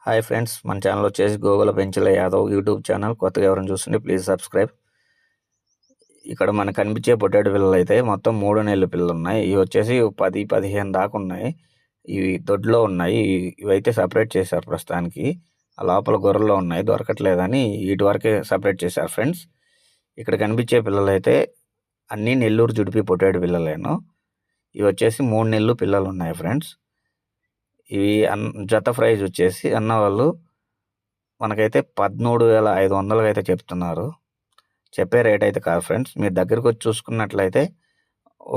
Hi friends, మన channel వచ్చేసి Gogula Penchala Yadav YouTube channel. కొత్తగా ఎవరైనా చూస్తుంటే ప్లీజ్ సబ్స్క్రైబ్. ఇక్కడ మనకు కనిపించే పొటాటో పిల్లలు అయితే మొత్తం 3 నెలల పిల్లలు ఉన్నాయి. ఇవి వచ్చేసి 10-15 దాకా ఉన్నాయి. ఇవి దొడ్లో ఉన్నాయి. ఇవైతే సపరేట్ చేశారు ప్రస్తుతానికి. ఆ లోపల గొర్రెలో ఉన్నాయి, దొరకట్లేదని వీటి వరకే సపరేట్ చేశారు ఫ్రెండ్స్. ఇక్కడ కనిపించే పిల్లలు అయితే అన్నీ నెల్లూరు జుడిపి పొటాటో పిల్లలేను. ఇవి వచ్చేసి 3 నెలలు పిల్లలు ఉన్నాయి ఫ్రెండ్స్. ఇవి జత ప్రైజ్ వచ్చేసి అన్నవాళ్ళు మనకైతే 13,500 అయితే చెప్తున్నారు. చెప్పే రేట్ అయితే కాదు ఫ్రెండ్స్. మీరు దగ్గరికి వచ్చి చూసుకున్నట్లయితే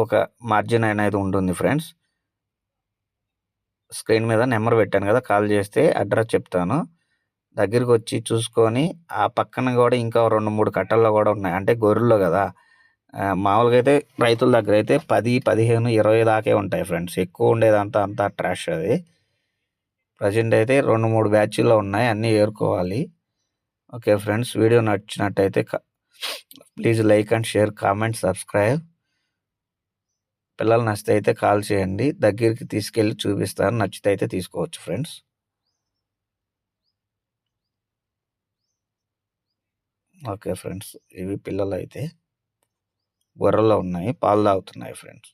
ఒక మార్జిన్ అనేది ఉంటుంది ఫ్రెండ్స్. స్క్రీన్ మీద నెంబర్ పెట్టాను కదా, కాల్ చేస్తే అడ్రస్ చెప్తాను. దగ్గరికి వచ్చి చూసుకొని ఆ పక్కన కూడా ఇంకా 2-3 కట్టల్లో కూడా ఉన్నాయి. అంటే గొర్రెల్లో కదా, మామూలుగా అయితే రైతుల దగ్గర అయితే 10, 15, 20 దాకే ఉంటాయి ఫ్రెండ్స్. ఎక్కువ ఉండేదంతా ట్రాష్ అది. ప్రజెంట్ అయితే 2-3 బ్యాచ్ల్లో ఉన్నాయి, అన్నీ ఏరుకోవాలి. ఓకే ఫ్రెండ్స్, వీడియో నచ్చినట్టయితే please like and share, comment, subscribe. పిల్లలు నచ్చితే అయితే కాల్ చేయండి, దగ్గరికి తీసుకెళ్ళి చూపిస్తాను. నచ్చితే అయితే తీసుకోవచ్చు ఫ్రెండ్స్. ఓకే ఫ్రెండ్స్, ఇవి పిల్లలు అయితే గొర్రెల్లో ఉన్నాయి, పాలు తాగుతున్నాయి ఫ్రెండ్స్.